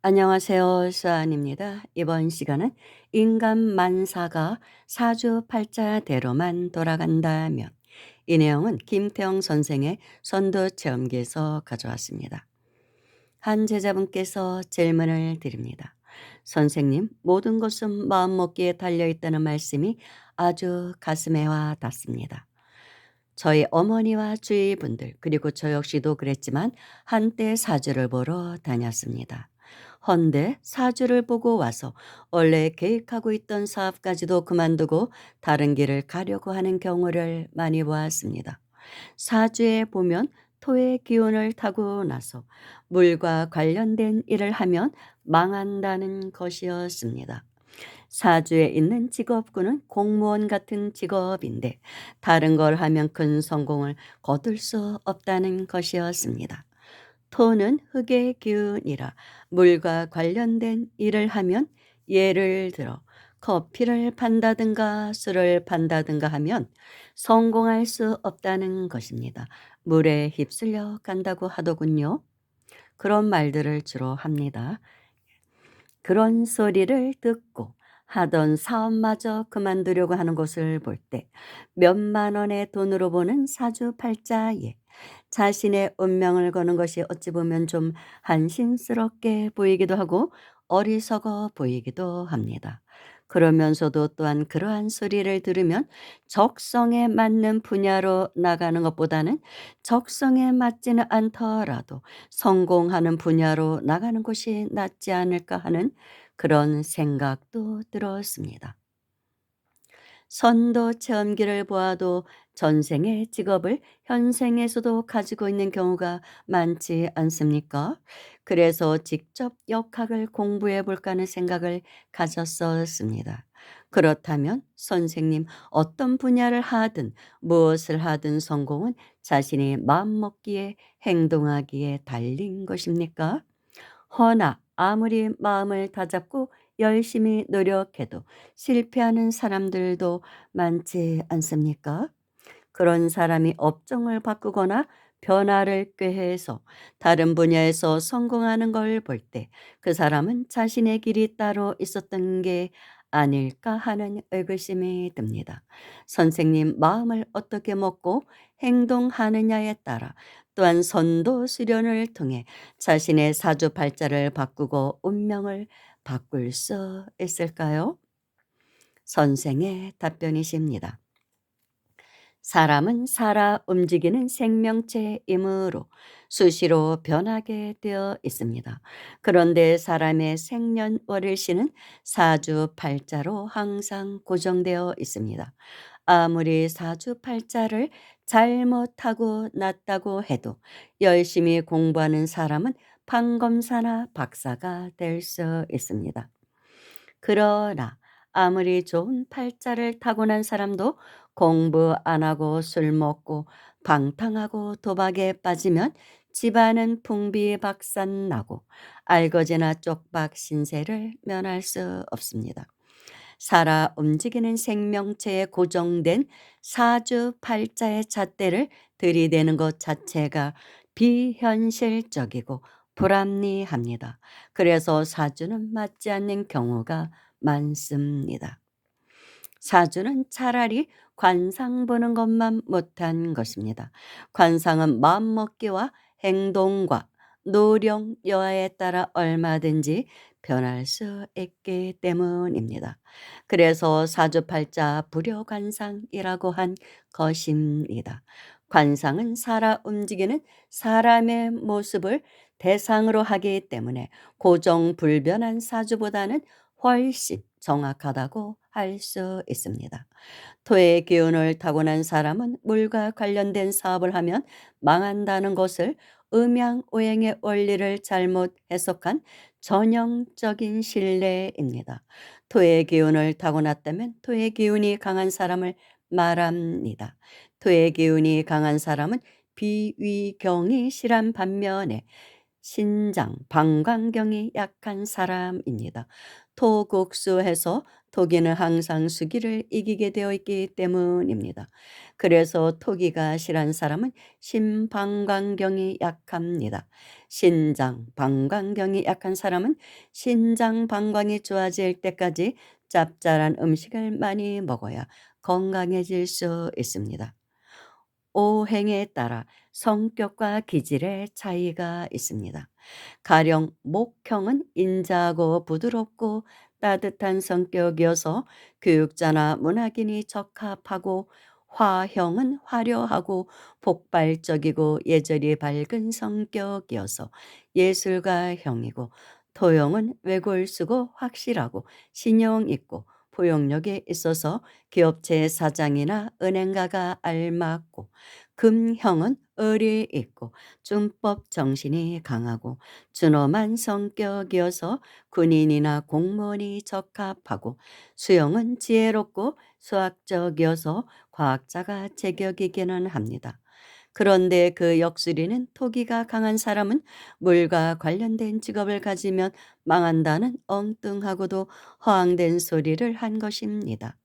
안녕하세요. 수아입니다. 이번 시간은 인간 만사가 사주팔자대로만 돌아간다면, 이 내용은 김태영 선생의 선도 체험기에서 가져왔습니다. 한 제자분께서 질문을 드립니다. 선생님, 모든 것은 마음먹기에 달려있다는 말씀이 아주 가슴에 와 닿습니다. 저희 어머니와 주위 분들 그리고 저 역시도 그랬지만 한때 사주를 보러 다녔습니다. 헌데 사주를 보고 와서 원래 계획하고 있던 사업까지도 그만두고 다른 길을 가려고 하는 경우를 많이 보았습니다. 사주에 보면 토의 기운을 타고 나서 물과 관련된 일을 하면 망한다는 것이었습니다. 사주에 있는 직업군은 공무원 같은 직업인데 다른 걸 하면 큰 성공을 거둘 수 없다는 것이었습니다. 토는 흙의 기운이라 물과 관련된 일을 하면, 예를 들어 커피를 판다든가 술을 판다든가 하면 성공할 수 없다는 것입니다. 물에 휩쓸려 간다고 하더군요. 그런 말들을 주로 합니다. 그런 소리를 듣고 하던 사업마저 그만두려고 하는 것을 볼 때 몇만 원의 돈으로 보는 사주팔자에 자신의 운명을 거는 것이 어찌 보면 좀 한심스럽게 보이기도 하고 어리석어 보이기도 합니다. 그러면서도 또한 그러한 소리를 들으면 적성에 맞는 분야로 나가는 것보다는 적성에 맞지는 않더라도 성공하는 분야로 나가는 것이 낫지 않을까 하는 그런 생각도 들었습니다. 선도 체험기를 보아도 전생의 직업을 현생에서도 가지고 있는 경우가 많지 않습니까? 그래서 직접 역학을 공부해 볼까 하는 생각을 가졌었습니다. 그렇다면 선생님, 어떤 분야를 하든 무엇을 하든 성공은 자신이 마음먹기에 행동하기에 달린 것입니까? 허나 아무리 마음을 다잡고 열심히 노력해도 실패하는 사람들도 많지 않습니까? 그런 사람이 업종을 바꾸거나 변화를 꾀해서 다른 분야에서 성공하는 걸 볼 때 그 사람은 자신의 길이 따로 있었던 게 아닐까 하는 의구심이 듭니다. 선생님, 마음을 어떻게 먹고 행동하느냐에 따라 또한 선도 수련을 통해 자신의 사주팔자를 바꾸고 운명을 바꿀 수 있을까요? 선생의 답변이십니다. 사람은 살아 움직이는 생명체이므로 수시로 변하게 되어 있습니다. 그런데 사람의 생년월일시는 사주팔자로 항상 고정되어 있습니다. 아무리 사주팔자를 잘못하고 났다고 해도 열심히 공부하는 사람은 판검사나 박사가 될 수 있습니다. 그러나 아무리 좋은 팔자를 타고난 사람도 공부 안 하고 술 먹고 방탕하고 도박에 빠지면 집안은 풍비박산나고 알거지나 쪽박 신세를 면할 수 없습니다. 살아 움직이는 생명체에 고정된 사주팔자의 잣대를 들이대는 것 자체가 비현실적이고 불합리합니다. 그래서 사주는 맞지 않는 경우가 많습니다. 사주는 차라리 관상 보는 것만 못한 것입니다. 관상은 마음먹기와 행동과 노력, 여하에 따라 얼마든지 변할 수 있기 때문입니다. 그래서 사주팔자 불여관상이라고 한 것입니다. 관상은 살아 움직이는 사람의 모습을 대상으로 하기 때문에 고정불변한 사주보다는 훨씬 정확하다고 할 수 있습니다. 토의 기운을 타고난 사람은 물과 관련된 사업을 하면 망한다는 것을 음양오행의 원리를 잘못 해석한 전형적인 신뢰입니다. 토의 기운을 타고났다면 토의 기운이 강한 사람을 말합니다. 토의 기운이 강한 사람은 비위경이 실한 반면에 신장, 방광경이 약한 사람입니다. 토국수해서 토기는 항상 수기를 이기게 되어 있기 때문입니다. 그래서 토기가 실한 사람은 신방광경이 약합니다. 신장, 방광경이 약한 사람은 신장, 방광이 좋아질 때까지 짭짤한 음식을 많이 먹어야 건강해질 수 있습니다. 오행에 따라 성격과 기질의 차이가 있습니다. 가령 목형은 인자하고 부드럽고 따뜻한 성격이어서 교육자나 문학인이 적합하고, 화형은 화려하고 폭발적이고 예절이 밝은 성격이어서 예술가형이고, 토형은 외골수고 확실하고 신용 있고 포용력이 있어서 기업체 사장이나 은행가가 알맞고, 금형은 의리 있고 준법 정신이 강하고 준엄한 성격이어서 군인이나 공무원이 적합하고, 수형은 지혜롭고 수학적이어서 과학자가 제격이기는 합니다. 그런데 그 역술이는 토기가 강한 사람은 물과 관련된 직업을 가지면 망한다는 엉뚱하고도 허황된 소리를 한 것입니다.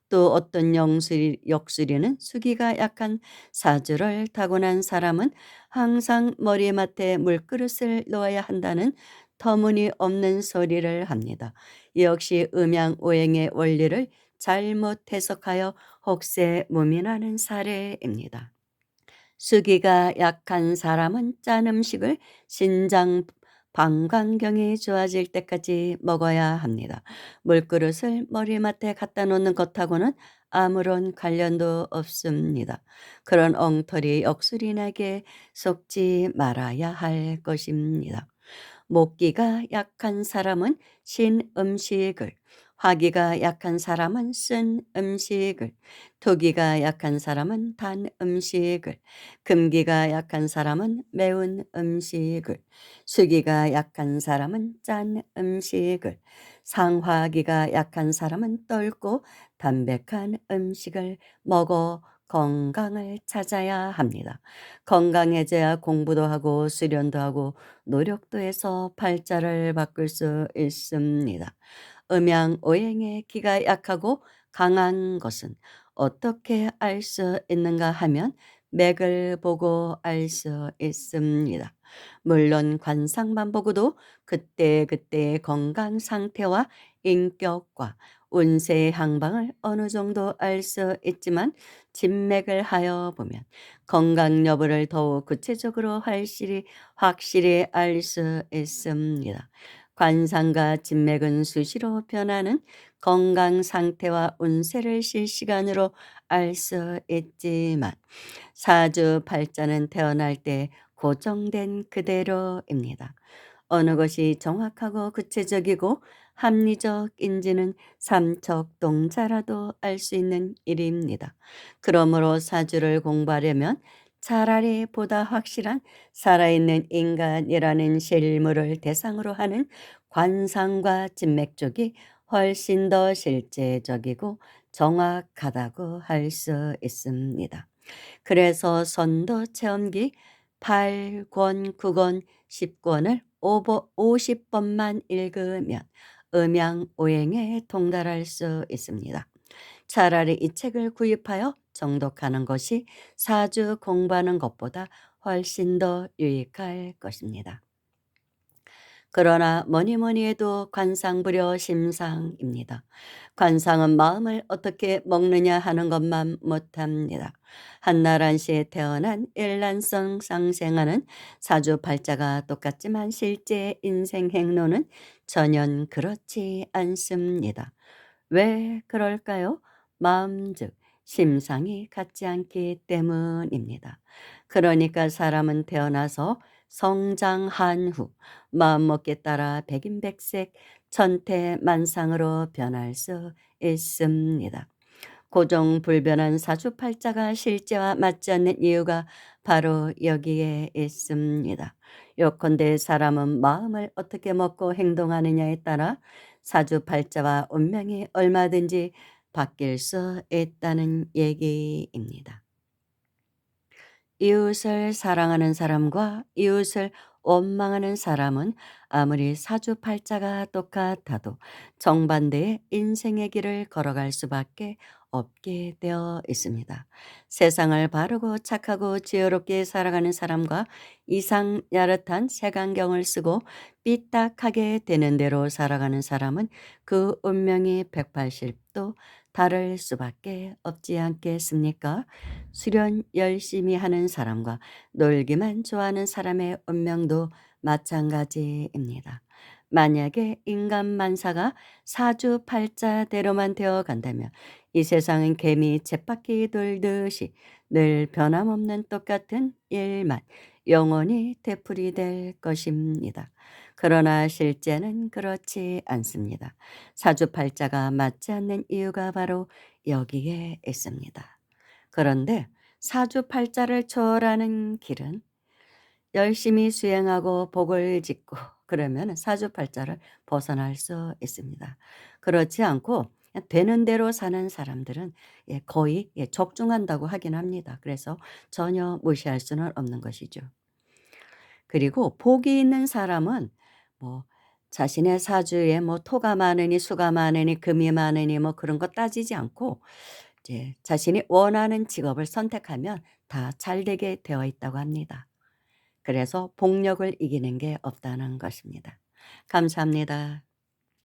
또 어떤 역술이는 수기가 약한 사주를 타고난 사람은 항상 머리맡에 물그릇을 놓아야 한다는 터무니없는 소리를 합니다. 역시 음양오행의 원리를 잘못 해석하여 혹세무민하는 사례입니다. 수기가 약한 사람은 짠 음식을 신장 방광경이 좋아질 때까지 먹어야 합니다. 물그릇을 머리맡에 갖다 놓는 것하고는 아무런 관련도 없습니다. 그런 엉터리 역술인에게 속지 말아야 할 것입니다. 목기가 약한 사람은 신 음식을, 화기가 약한 사람은 쓴 음식을, 토기가 약한 사람은 단 음식을, 금기가 약한 사람은 매운 음식을, 수기가 약한 사람은 짠 음식을, 상화기가 약한 사람은 떫고 담백한 음식을 먹어 건강을 찾아야 합니다. 건강해져야 공부도 하고 수련도 하고 노력도 해서 팔자를 바꿀 수 있습니다. 음양오행의 기가 약하고 강한 것은 어떻게 알 수 있는가 하면 맥을 보고 알 수 있습니다. 물론 관상만 보고도 그때그때의 건강 상태와 인격과 운세의 향방을 어느 정도 알 수 있지만, 진맥을 하여 보면 건강 여부를 더욱 구체적으로 확실히 알 수 있습니다. 관상과 진맥은 수시로 변하는 건강 상태와 운세를 실시간으로 알 수 있지만, 사주팔자는 태어날 때 고정된 그대로입니다. 어느 것이 정확하고 구체적이고 합리적인지는 삼척동자라도 알 수 있는 일입니다. 그러므로 사주를 공부하려면 차라리 보다 확실한 살아있는 인간이라는 실물을 대상으로 하는 관상과 진맥 쪽이 훨씬 더 실제적이고 정확하다고 할 수 있습니다. 그래서 선도 체험기 8권, 9권, 10권을 50번만 읽으면 음양오행에 통달할 수 있습니다. 차라리 이 책을 구입하여 정독하는 것이 사주 공부하는 것보다 훨씬 더 유익할 것입니다. 그러나 뭐니 뭐니 해도 관상불여 심상입니다. 관상은 마음을 어떻게 먹느냐 하는 것만 못합니다. 한나란시에 태어난 일란성 상생하는 사주팔자가 똑같지만 실제 인생 행로는 전혀 그렇지 않습니다. 왜 그럴까요? 마음 즉 심상이 같지 않기 때문입니다. 그러니까 사람은 태어나서 성장한 후 마음먹기에 따라 백인백색 천태만상으로 변할 수 있습니다. 고정불변한 사주팔자가 실제와 맞지 않는 이유가 바로 여기에 있습니다. 요컨대 사람은 마음을 어떻게 먹고 행동하느냐에 따라 사주팔자와 운명이 얼마든지 바뀔 수 있다는 얘기입니다. 이웃을 사랑하는 사람과 이웃을 원망하는 사람은 아무리 사주팔자가 똑같아도 정반대의 인생의 길을 걸어갈 수밖에 없게 되어 있습니다. 세상을 바르고 착하고 지혜롭게 살아가는 사람과 이상 야릇한 색안경을 쓰고 삐딱하게 되는 대로 살아가는 사람은 그 운명이 180도 다를 수밖에 없지 않겠습니까? 수련 열심히 하는 사람과 놀기만 좋아하는 사람의 운명도 마찬가지입니다. 만약에 인간 만사가 사주팔자대로만 되어 간다면 이 세상은 개미 쳇바퀴 돌듯이 늘 변함없는 똑같은 일만 영원히 되풀이될 것입니다. 그러나 실제는 그렇지 않습니다. 사주팔자가 맞지 않는 이유가 바로 여기에 있습니다. 그런데 사주팔자를 초월하는 길은 열심히 수행하고 복을 짓고 그러면 사주팔자를 벗어날 수 있습니다. 그렇지 않고 그냥 되는 대로 사는 사람들은 거의 적중한다고 하긴 합니다. 그래서 전혀 무시할 수는 없는 것이죠. 그리고 복이 있는 사람은 뭐 자신의 사주에 뭐 토가 많으니 수가 많으니 금이 많으니 뭐 그런 거 따지지 않고 이제 자신이 원하는 직업을 선택하면 다 잘되게 되어 있다고 합니다. 그래서 복력을 이기는 게 없다는 것입니다. 감사합니다.